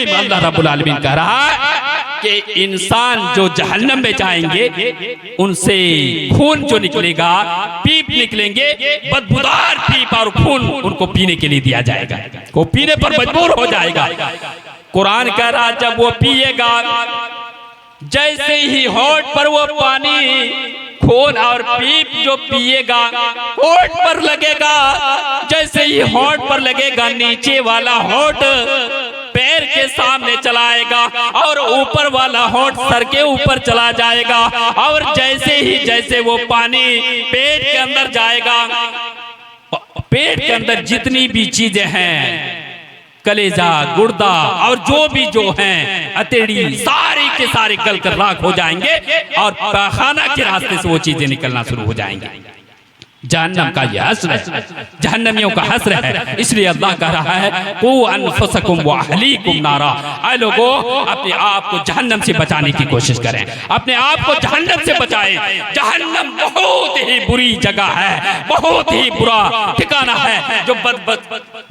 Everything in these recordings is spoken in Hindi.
में अल्लाह रब्बुल आलमीन कह रहा है कि इंसान जो जहन्नम में जाएंगे उनसे खून जो निकलेगा, पीप निकलेंगे, बदबूदार पीप और खून उनको पीने के लिए दिया जाएगा। वो पीने पर मजबूर हो जाएगा। कुरान कह रहा जब वो पिएगा, जैसे ही होठ पर वो पानी, खून और पीप जो पिएगा होठ पर लगेगा, जैसे ही होठ पर लगेगा नीचे वाला होठ पैर के सामने चलाएगा और ऊपर वाला होठ सर के ऊपर चला जाएगा। और जैसे वो पानी पेट के अंदर जाएगा, पेट के अंदर जितनी भी चीजें हैं, कलेजा, गुर्दा और जो हैं अतेड़ी, सारे के सारे गल कर राख हो जाएंगे और पैखाना के रास्ते से वो चीजें निकलना शुरू हो जाएंगे। जहन्नम का यह हस्र है, जहन्नमियों का हस्र है। इसलिए अल्लाह कह रहा है कू अनफुसकुम व अहलीकुम नारा, ऐ लोगों अपने आप को जहन्नम से बचाने की कोशिश करें, अपने आप को जहन्नम से बचाएं। जहन्नम बहुत ही बुरी जगह है, बहुत ही बुरा ठिकाना है। जो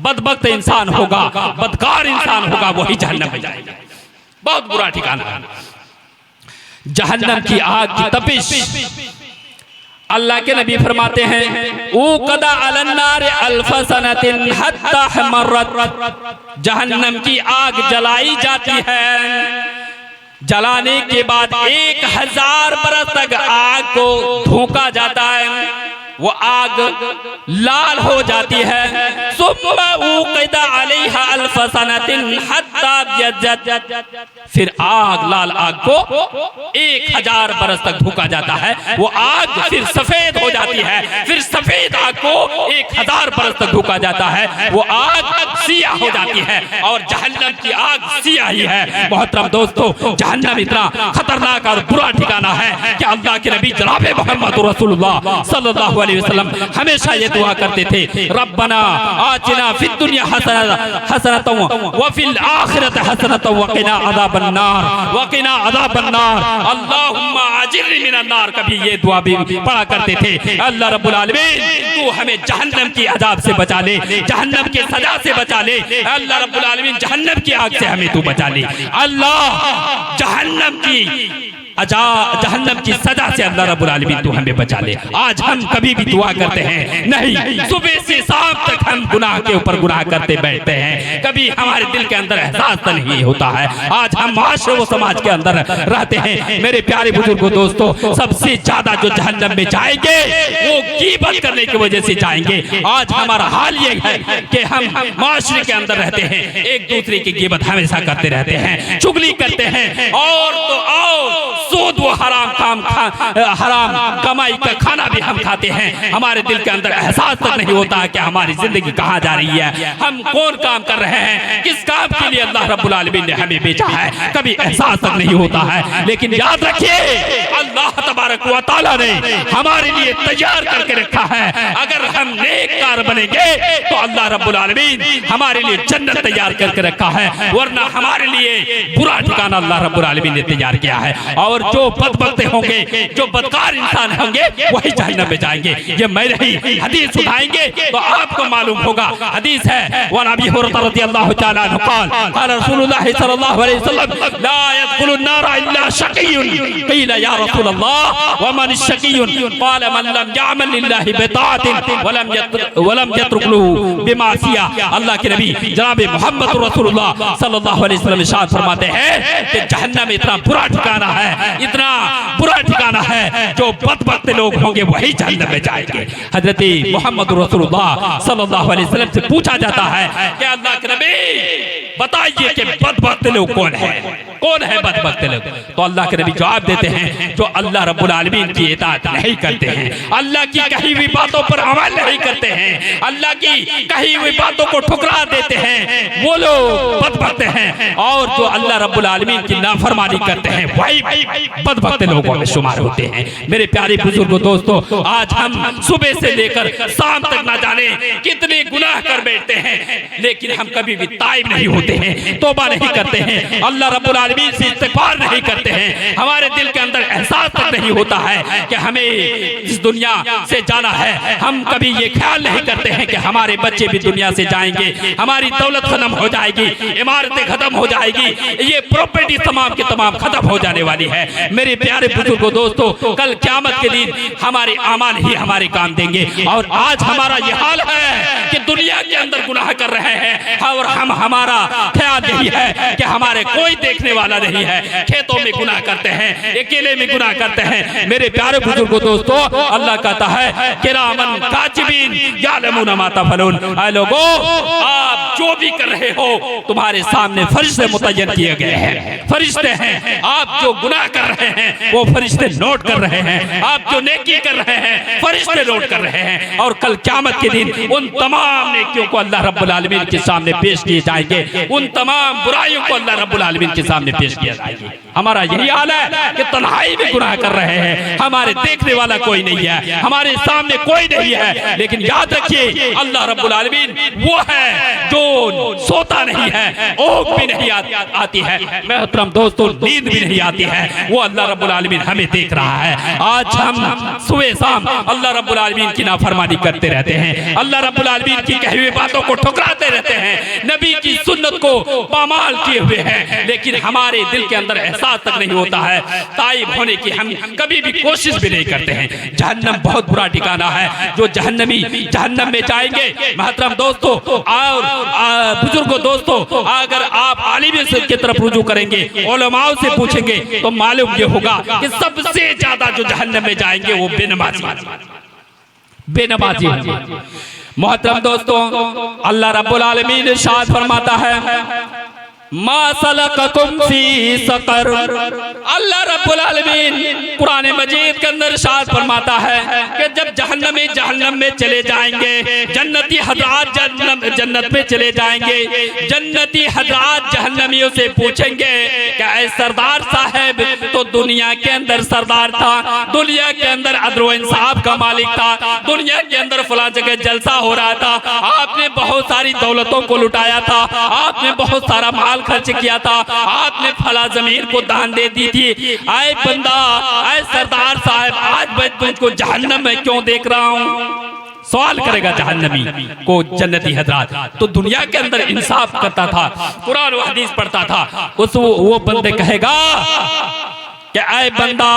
बदबख्त इंसान होगा, बदकार इंसान होगा, वही जहन्नम में जाएगा। बहुत बुरा ठिकाना है जहन्नम की आग की तपिश। अल्लाह के नबी फरमाते हैं ऊक़दा अलन्नार अल्फ़ सनतिन हत्ता हमरत, जहन्नम की आग जलाई जाती है, जलाने के बाद 1000 बरस तक आग को धोखा जाता है, वो आग लाल हो जाती है। सुम्मा ऊक़िदा अलैहा अल्फ़ सनतिन हत्ता यज़्ज़त, फिर आग, लाल आग को 1000 बरस तक धोखा जाता है, वो आग फिर सफेद हो जाती है, फिर सफेद आग को 1000 बरस तक धोखा जाता है, वो आग सियाह हो जाती है और जहन्नम की आग सियाह ही है। मोहतरम दोस्तों, जहन्नम इतना खतरनाक और बुरा ठिकाना है कि अल्लाह के नबी जनाब मोहम्मद रसूलुल्लाह सल्लल्लाहु अलैहि वसल्लम हमेशा ये दुआ करते थे, रब्बना आतिना फिद दुनिया हसनतन व फिल आखिरति हसनतन व क़िना अज़ाबन नार व क़िना अज़ाबन नार अल्लाहुम्मा अजिरनी मिनन नार। कभी ये दुआ भी पढ़ा करते थे, अल्लाह रब्बुल आलमीन तू हमें जहन्नम की अजाब से बचा ले, जहन्नम की सजा से बचा ले, अल्लाह रब्बुल आलमीन जहन्नम की आग से हमें तू बचा ले। अल्लाह जहन्नम की सजा से अल्लाह रब्बुल आलमीन तू हमें बचा ले। आज हम कभी भी दुआ करते हैं नहीं, सुबह से शाम तक हम गुनाह के ऊपर गुनाह करते बैठते हैं, कभी हमारे दिल के अंदर एहसास तो नहीं होता है। आज हम माशरे व समाज के अंदर रहते हैं। मेरे प्यारे बुजुर्गों, दोस्तों, सबसे ज्यादा जो जहन्नम में जाएंगे वो गीबत करने की वजह से जाएंगे। आज हमारा हाल ये है कि हम माशरे के अंदर रहते हैं, एक दूसरे की गीबत हमेशा करते रहते हैं, चुगली करते हैं, और तो और सूद व हराम कमाई का खाना भी हम खाते हैं। हमारे दिल के अंदर एहसास तक नहीं होता है कि हमारी जिंदगी कहाँ जा रही है, हम कौन काम कर रहे हैं, किस काम के लिए अल्लाह रब्बुल आलमीन ने हमें भेजा है, कभी एहसास तक नहीं होता है। लेकिन याद रखिए अल्लाह तबारक व तआला ने हमारे लिए तैयार करके रखा है। अगर हम नेककार बनेंगे तो अल्लाह रब्बुल आलमीन हमारे लिए जन्नत तैयार करके रखा है, वरना हमारे लिए बुरा ठिकाना अल्लाह रब्बुल आलमीन ने तैयार किया है। और जो बदबख्त होंगे, जो बदकार इंसान होंगे, वही जहन्नम में जाएंगे। ये मैं नहीं, हदीस उठाएंगे तो आपको मालूम होगा। हदीस है वन अबी हुरैरा रज़ियल्लाहु तआला अन्हु क़ाल क़ाल रसूलुल्लाह सल्लल्लाहु अलैहि वसल्लम ला यदखुलुन नार इल्ला शक़िय्युन क़ीला या रसूलल्लाह व मन शक़िय्युन क़ाल मन लम यअमल लिल्लाहि बिताअतिन व लम यत्रुक लहू बिमासिया। अल्लाह के नबी जनाब मोहम्मद रसूलुल्लाह सल्लल्लाहु अलैहि वसल्लम इरशाद फरमाते हैं कि जहन्नम इतना बुरा ठिकाना है, इतना बुरा ठिकाना है, जो बदबख्त लोग होंगे वही जहन्नम में जाएंगे। हजरत मोहम्मद रसूलुल्लाह सल्लल्लाहु अलैहि वसल्लम से पूछा जाता है कि अल्लाह के नबी बताइए कि बदबख्त लोग कौन है, कौन है बदबख्त लोग? तो अल्लाह के नबी जवाब देते हैं जो अल्लाह रब्बुल आलमीन की इताअत नहीं करते हैं, अल्लाह की कही हुई बातों पर अमल नहीं करते हैं, अल्लाह की कही हुई बातों को ठुकरा देते हैं, वो लोग बदबख्त हैं। और जो अल्लाह रब्बुल आलमीन की नाफरमानी करते हैं वही बदबख्त लोगों में शुमार होते हैं। मेरे प्यारे बुजुर्गों, दोस्तों, आज हम सुबह से लेकर शाम तक ना जाने कितने गुनाह कर बैठते हैं, लेकिन हम कभी भी ताइब नहीं होते हैं, तौबा नहीं करते हैं। अल्लाह रब्बुल आलमीन आलमीन से इस्तिग़फ़ार नहीं करते हैं, हमारे दिल के अंदर एहसास तक नहीं होता है कि हमें इस दुनिया से जाना है। हम कभी ये ख्याल नहीं करते हैं कि हमारे बच्चे भी दुनिया से जाएंगे, हमारी दौलत खत्म हो जाएगी, इमारतें खत्म हो जाएगी, ये प्रॉपर्टी तमाम के तमाम खत्म हो जाने वाली है। मेरे प्यारे बुजुर्गों, दोस्तों, कल क़यामत के दिन हमारे आमाल ही हमारे काम देंगे। और आज हमारा ये हाल है कि दुनिया के अंदर गुनाह कर रहे हैं और हमारा ख्याल यही है कि हमारे कोई देखने वाला नहीं है, खेतों में गुनाह करते हैं, अकेले में गुनाह करते हैं। मेरे प्यारे बुजुर्गों, दोस्तों, अल्लाह कहता है किरामन कातिबीन यालमूना मा तफअलून। ऐ लोगों, आप जो भी कर रहे हो तुम्हारे सामने फरिश्ते मुतय्यन किए गए हैं, फरिश्ते हैं। आप जो गुनाह कर रहे हैं वो फरिश्ते नोट कर रहे हैं, आप जो नेकी कर रहे हैं फरिश्ते नोट कर रहे हैं। और कल क़यामत के दिन उन तमाम नेकियों को अल्लाह रब्बुल आलमीन के सामने पेश किए जाएंगे, उन तमाम बुराइयों को अल्लाह रब्बुल आलमीन के सामने पेश किया जाएगा। हमारा यही हाल है कि तन्हाई में गुनाह कर रहे हैं, हमारे देखने वाला कोई नहीं है, हमारे सामने कोई नहीं है। लेकिन याद रखिए, अल्लाह रब्बुल आलमीन वो है जो सोता नहीं है, ऊँघ भी नहीं आती है, मोहतरम दोस्तों, नींद भी नहीं आती है, वो अल्लाह रब्बुल आलमीन हमें देख रहा है। आज हम सुबह शाम अल्लाह रब्बुल आलमीन की नाफरमानी करते रहते हैं, अल्लाह रब्बुल आलमीन की कही हुई बातों को ठुकराते रहते हैं, नबी की सुन्नत को पामाल किए हुए हैं, लेकिन हमारे दिल के अंदर एहसास तक नहीं होता है ताइब होने की। हम कभी भी कोशिश भी नहीं करते हैं। जहन्नम बहुत बुरा ठिकाना है, जो जहन्नमी जहन्नम में जाएंगे। मोहतरम दोस्तों और बुजुर्गों, दोस्तों, अगर आप आलिम की तरफ रुजू करेंगे, उलमाओं से पूछेंगे तो मालूम ये होगा कि सबसे ज्यादा जो जहन्नम में जाएंगे वो बेनमाजी होंगे। मोहतरम दोस्तों, अल्लाह रब्बुल आलमीन इरशाद फरमाता है मा सलककुम फी सकर। अल्लाह रब्बुल आलमीन कुरान मजीद के अंदर इरशाद फरमाता है कि जब जहन्नम में चले जाएंगे, जन्नती हज़रात जन्नत में चले जाएंगे, जन्नती हज़रात जहन्नमियों से पूछेंगे कि ऐ सरदार साहब, तो दुनिया के अंदर सरदार था, दुनिया के अंदर अदल व इंसाफ का मालिक था, दुनिया के अंदर फला जगह जलसा हो रहा था, आपने बहुत सारी दौलतों को लुटाया था, आपने बहुत सारा माल खर्च किया था, आपने फला जमीन को दान दे दी थी। आए बंदा, आए सरदार साहब, आज मैं तुझको जहन्नम में क्यों देख रहा हूँ? सवाल करेगा जहन्नमी को जन्नती हजरात। तो दुनिया के अंदर इंसाफ करता था, कुरान व हदीस पढ़ता था, उस वो बंदे कहेगा कि आए बंदा,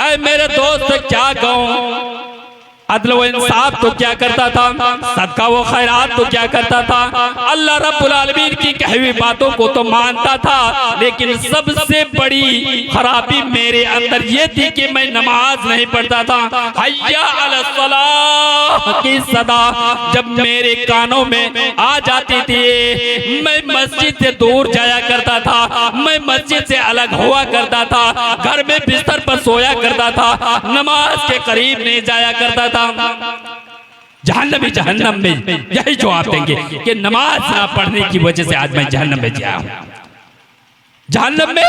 आए मेरे दोस्त, क्या कहूँ, अदल व इंसाफ तो क्या करता था, सदका व खैरात तो क्या करता था, अल्लाह रब्बुल आलमीन की कही हुई बातों को तो मानता था, लेकिन सबसे बड़ी खराबी मेरे अंदर ये थी कि मैं नमाज नहीं पढ़ता था। हय्या अला सलाह की सदा जब मेरे कानों में आ जाती थी, मैं मस्जिद से दूर जाया करता था, मैं मस्जिद से अलग हुआ करता था, घर में बिस्तर पर सोया करता था, नमाज के करीब नहीं जाया करता था। जहन्नमी जहन्नम में यही जवाब देंगे कि नमाज ना पढ़ने की वजह से आज मैं जहन्नम में गया हूं, जहन्नम में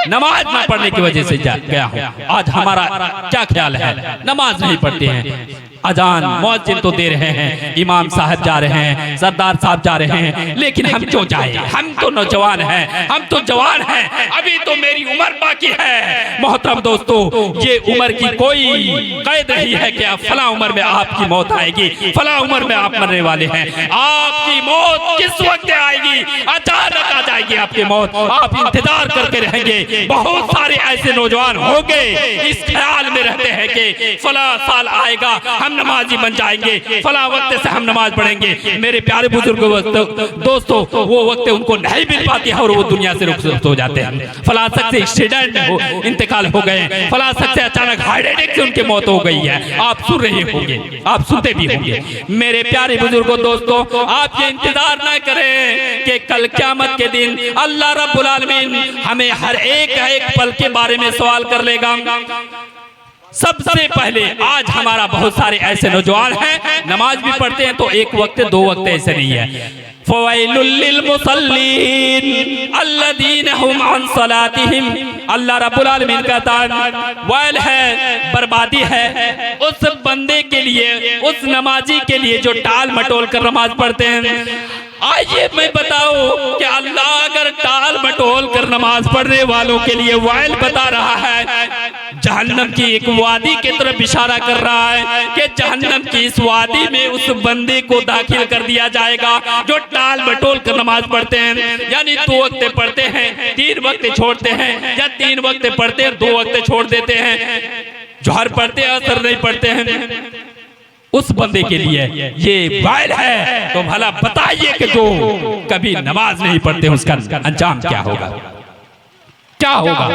नमाज ना पढ़ने की वजह से गया हूं। आज हमारा क्या ख्याल है? नमाज नहीं पढ़ते हैं, अजान मुअज्जिन तो दे रहे हैं, इमाम साहब जा रहे हैं, सरदार साहब जा रहे हैं, लेकिन हम क्यों जाए? हम तो नौजवान हैं, हम तो जवान हैं, अभी तो मेरी उम्र बाकी है। मोहतरम दोस्तों, ये उम्र की कोई कैद नहीं है कि आप फला उम्र में आपकी मौत आएगी, फला उम्र में आप मरने वाले हैं। आपकी मौत किस वक्त आएगी? अचानक आ जाएगी आपकी मौत, आप इंतजार करके रहेंगे। बहुत सारे ऐसे नौजवान होंगे इस ख्याल में रहते हैं कि फला साल आएगा हम नमाजी बन जाएंगे, फला वक्त से हम नमाज पढ़ेंगे। मेरे प्यारे बुजुर्गों, दोस्तों, वो वक्त उनको नहीं मिल पाती है और वो दुनिया से रुखसत हो जाते हैं। फला शख्स से एक्सीडेंट हो इंतकाल हो गए, फला शख्स से अचानक हार्ट अटैक से उनकी मौत हो गई है। आप सुन रहे होंगे, आप सुनते भी होंगे। मेरे प्यारे बुजुर्गों, दोस्तों, आप ये इंतजार ना करें कि कल क़यामत के दिन अल्लाह रब्बुल आलमीन हमें हर एक पल के बारे में सवाल कर लेगा। सबसे पहले आज हमारा बहुत सारे ऐसे नौजवान हैं, नमाज भी पढ़ते हैं तो एक वक्त दो वक्त ऐसे नहीं है। फ़वैलुल लिल मुसल्लीन अल्लज़ीना हुम अन सलातिहिम, अल्लाह रब्बुल आलमीन का तान वैल है, बर्बादी है उस बंदे के लिए, उस नमाजी के लिए जो टाल मटोल कर नमाज पढ़ते हैं। आइए मैं बताऊं कि अल्लाह अगर टाल मटोल कर नमाज पढ़ने वालों के लिए वाइल बता रहा है, जहन्नम की एक वादी की तरफ इशारा कर रहा है कि जहन्नम की इस वादी में उस बंदे को दाखिल कर दिया जाएगा जो टाल बटोल कर नमाज पढ़ते हैं, यानी 2 वक्त पढ़ते हैं, 3 वक्त छोड़ते हैं, या 3 वक्त पढ़ते हैं 2 वक्त छोड़ देते हैं, जोहर पढ़ते हैं असर नहीं पढ़ते हैं। उस बंदे के लिए ये वाइल है। तो भला बताइए कि जो कभी नमाज नहीं पढ़ते उसका अंजाम क्या होगा, क्या होगा।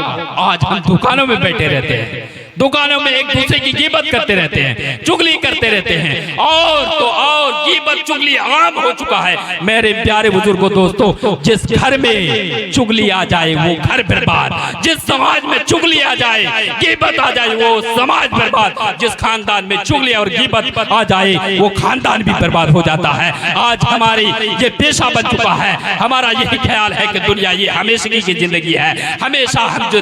आज हम दुकानों में बैठे रहते हैं, दुकानों में एक दूसरे की गिबत करते रहते हैं, चुगली करते रहते हैं, और तो और गिबत चुगली आम हो चुका है। मेरे प्यारे बुजुर्गों दोस्तों, जिस घर में चुगली आ जाए वो घर बर्बाद, जिस समाज में चुगली आ जाए, गिबत आ जाए वो समाज बर्बाद, जिस खानदान में चुगली और गिबत आ जाए वो खानदान भी बर्बाद हो जाता है। आज हमारी ये पेशा बन चुका है, हमारा यही ख्याल है कि दुनिया ये हमेशा की जिंदगी है, हमेशा हम जो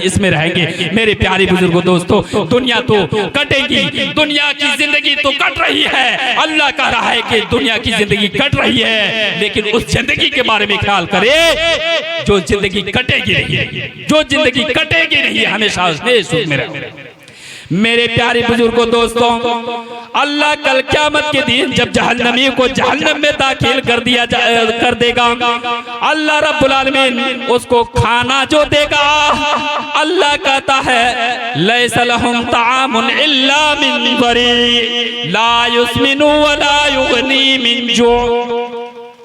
इसमें रहेंगे। मेरे प्यारे बुजुर्गों दोस्तों, दुनिया तो कटेगी, दुनिया की जिंदगी तो कट रही है। अल्लाह कह रहा है कि दुनिया की जिंदगी कट रही है, लेकिन उस जिंदगी के बारे में ख्याल करे जो जिंदगी कटेगी नहीं, जो जिंदगी कटेगी नहीं, हमेशा उसने सुख में रहे। मेरे प्यारे बुजुर्गों दोस्तों, अल्लाह कल क़यामत के दिन जब जहन्नमी को जहन्नम में दाखिल कर देगा, अल्लाह रब्बुल आलमीन उसको खाना जो देगा, अल्लाह कहता है लैसा लहुम ताअमुन इल्ला मिन ज़री ला युस्मिनु व ला युगनी मिन जू।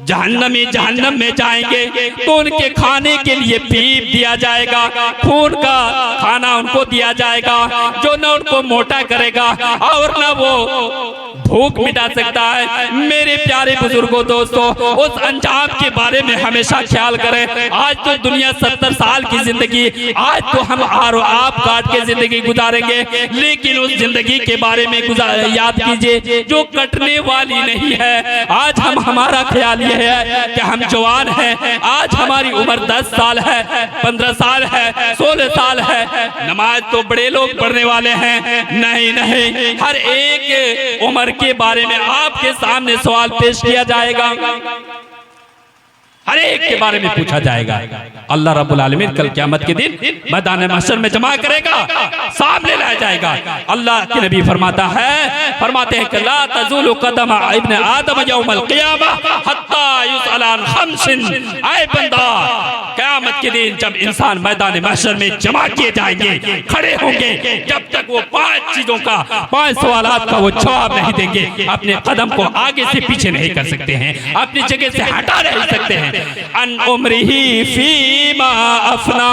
जहन्नमी जहन्नम में जाएंगे तो उनके खाने के लिए पीप दिया जाएगा, खून का खाना उनको दिया जाएगा जो न उनको मोटा करेगा और न वो भूख मिटा सकता है। मेरे प्यारे बुजुर्गों दोस्तों, उस अंजाम के बारे में हमेशा ख्याल करें। आज तो दुनिया 70 साल की जिंदगी, आज तो हम आर आप काट के जिंदगी गुजारेंगे, लेकिन उस जिंदगी के बारे में याद कीजिए जो कटने वाली नहीं है। आज हमारा ख्याल यह है कि हम जवान हैं, आज हमारी उम्र 10 साल है, 15 साल है, 16 साल है, नमाज तो बड़े लोग पढ़ने वाले हैं। नहीं नहीं, हर एक उम्र के बारे में आपके सामने सवाल पेश किया जाएगा, हर एक के बारे में पूछा जाएगा। अल्लाह रब्बुल आलमीन कल क़यामत के दिन मैदान महशर में जमा करेगा, सामने लाया जाएगा। अल्लाह के नबी फरमाते हैं कि ला तज़ूलु क़दम इब्न आदम यौमल क़ियामह हत्ता युसअल अन खम्सिन। ऐ बंदा, क़यामत के दिन जब इंसान मैदान महशर में जमा किए जाएंगे, खड़े होंगे, जब तक वो 5 चीजों का, 5 सवालात का वो जवाब नहीं देंगे, अपने कदम को आगे से पीछे नहीं कर सकते हैं, अपनी जगह से हटा नहीं सकते हैं। अन उम्रिही फीमा अफना,